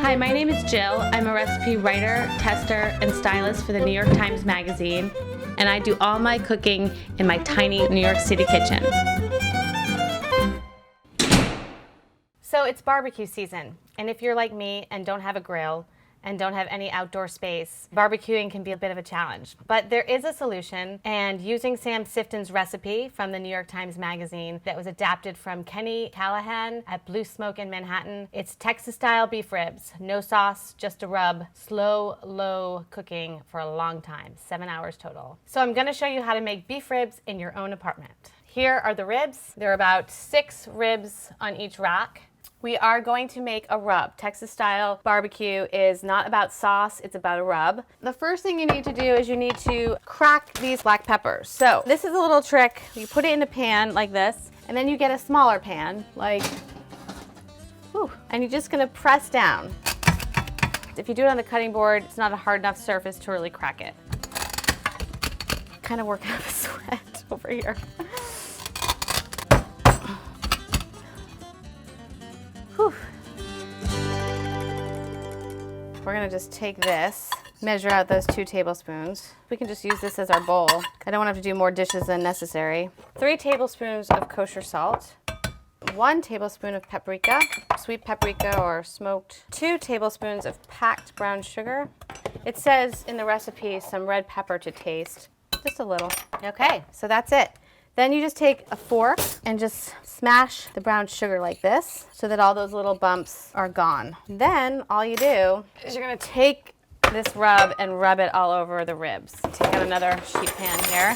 Hi, my name is Jill. I'm a recipe writer, tester, and stylist for the New York Times Magazine, and I do all my cooking in my tiny New York City kitchen. So it's barbecue season, and if you're like me and don't have a grill and don't have any outdoor space, barbecuing can be a bit of a challenge. But there is a solution, and using Sam Sifton's recipe from the New York Times Magazine that was adapted from Kenny Callahan at Blue Smoke in Manhattan, it's Texas-style beef ribs, no sauce, just a rub, slow, low cooking for a long time, 7 hours total. So I'm gonna show you how to make beef ribs in your own apartment. Here are the ribs. There are about 6 ribs on each rack. We are going to make a rub. Texas-style barbecue is not about sauce, it's about a rub. The first thing you need to do is you need to crack these black peppers. So this is a little trick. You put it in a pan like this, and then you get a smaller pan, like, and you're just gonna press down. If you do it on the cutting board, it's not a hard enough surface to really crack it. Kind of working up a sweat over here. Whew. We're gonna just take this, measure out those 2 tablespoons. We can just use this as our bowl. I don't want to have to do more dishes than necessary. 3 tablespoons of kosher salt, 1 tablespoon of paprika, sweet paprika or smoked, 2 tablespoons of packed brown sugar. It says in the recipe some red pepper to taste, just a little. Okay, so that's it. Then you just take a fork and just smash the brown sugar like this so that all those little bumps are gone. Then all you do is you're gonna take this rub and rub it all over the ribs. Take out another sheet pan here.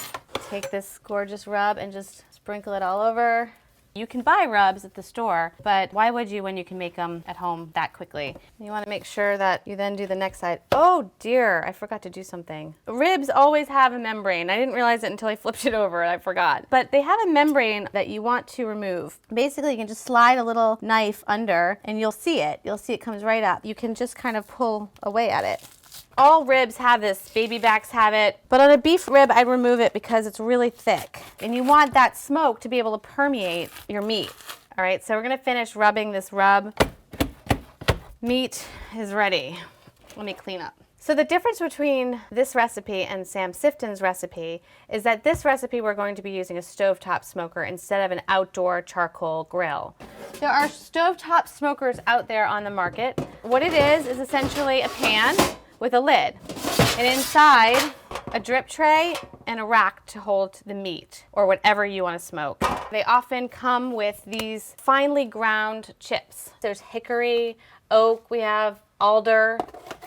Take this gorgeous rub and just sprinkle it all over. You can buy rubs at the store, but why would you when you can make them at home that quickly? You want to make sure that you then do the next side. Oh dear, I forgot to do something. Ribs always have a membrane. I didn't realize it until I flipped it over and I forgot. But they have a membrane that you want to remove. Basically, you can just slide a little knife under and you'll see it. You'll see it comes right up. You can just kind of pull away at it. All ribs have this, baby backs have it, but on a beef rib, I'd remove it because it's really thick. And you want that smoke to be able to permeate your meat. All right, so we're gonna finish rubbing this rub. Meat is ready. Let me clean up. So the difference between this recipe and Sam Sifton's recipe is that this recipe we're going to be using a stovetop smoker instead of an outdoor charcoal grill. There are stovetop smokers out there on the market. What it is essentially a pan with a lid, and inside a drip tray and a rack to hold the meat or whatever you want to smoke. They often come with these finely ground chips. There's hickory, oak, we have alder,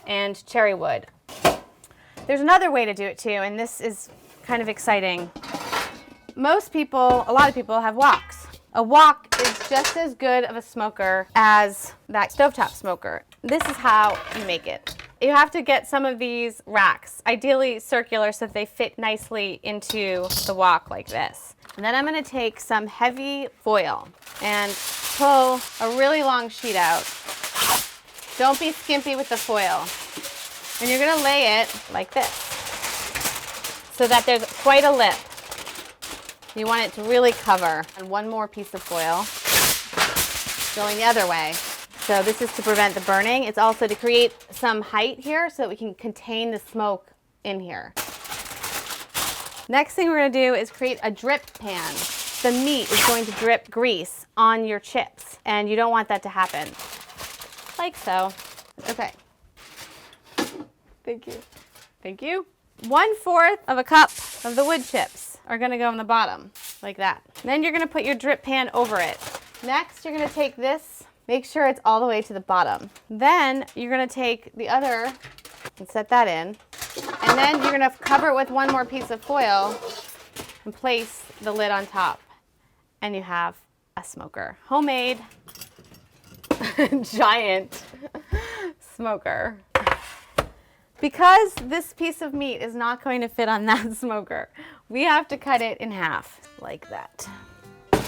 and cherry wood. There's another way to do it too, and this is kind of exciting. Most people, a lot of people have woks. A wok is just as good of a smoker as that stovetop smoker. This is how you make it. You have to get some of these racks, ideally circular so that they fit nicely into the wok like this. And then I'm gonna take some heavy foil and pull a really long sheet out. Don't be skimpy with the foil. And you're gonna lay it like this so that there's quite a lip. You want it to really cover. And one more piece of foil going the other way. So this is to prevent the burning. It's also to create some height here so that we can contain the smoke in here. Next thing we're gonna do is create a drip pan. The meat is going to drip grease on your chips, and you don't want that to happen. Like so. Okay. Thank you. Thank you. 1/4 of a cup of the wood chips are gonna go on the bottom, like that. Then you're gonna put your drip pan over it. Next, you're gonna take this, make sure it's all the way to the bottom. Then you're gonna take the other and set that in. And then you're gonna cover it with one more piece of foil and place the lid on top. And you have a smoker. Homemade, giant smoker. Because this piece of meat is not going to fit on that smoker, we have to cut it in half, like that.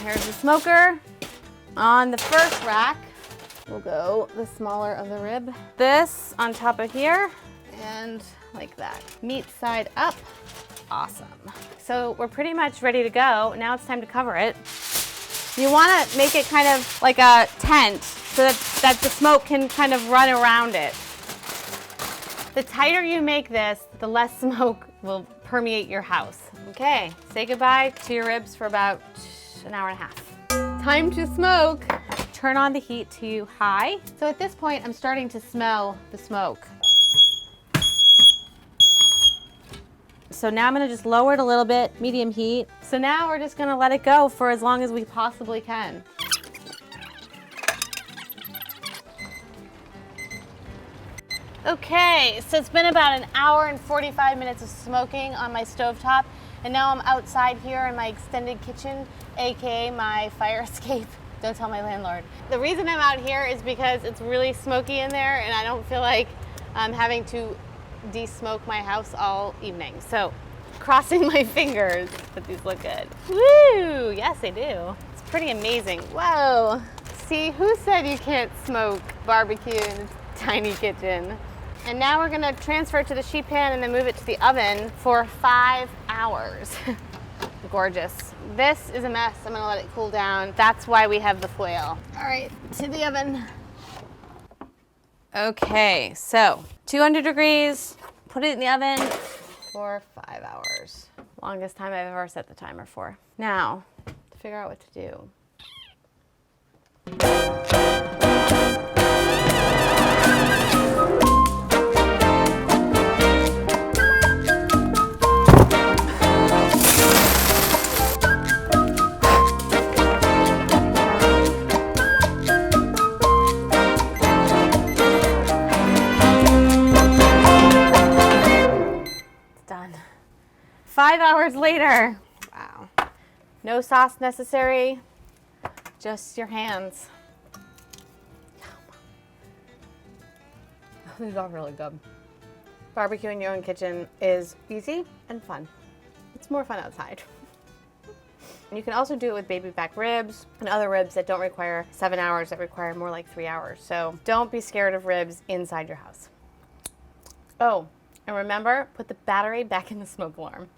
Here's the smoker. On the first rack, we'll go the smaller of the rib. This on top of here, and like that. Meat side up. Awesome. So we're pretty much ready to go. Now it's time to cover it. You want to make it kind of like a tent so that the smoke can kind of run around it. The tighter you make this, the less smoke will permeate your house. Okay, say goodbye to your ribs for about an hour and a half. Time to smoke. Turn on the heat to high. So at this point, I'm starting to smell the smoke. So now I'm gonna just lower it a little bit, medium heat. So now we're just gonna let it go for as long as we possibly can. Okay, so it's been about an hour and 45 minutes of smoking on my stovetop, and now I'm outside here in my extended kitchen, aka my fire escape. Don't tell my landlord. The reason I'm out here is because it's really smoky in there, and I don't feel like I'm having to de-smoke my house all evening. So, crossing my fingers that these look good. Woo! Yes, they do. It's pretty amazing. Whoa! See, who said you can't smoke barbecue in a tiny kitchen? And now we're gonna transfer it to the sheet pan and then move it to the oven for 5 hours. Gorgeous. This is a mess. I'm gonna let it cool down. That's why we have the foil. All right, to the oven. Okay, so 200 degrees, put it in the oven for 5 hours. Longest time I've ever set the timer for. Now, to figure out what to do. Done. 5 hours later. Wow. No sauce necessary, just your hands. These are really good. Barbecue in your own kitchen is easy and fun. It's more fun outside. And you can also do it with baby back ribs and other ribs that don't require 7 hours, that require more like 3 hours. So don't be scared of ribs inside your house. Oh, and remember, put the battery back in the smoke alarm.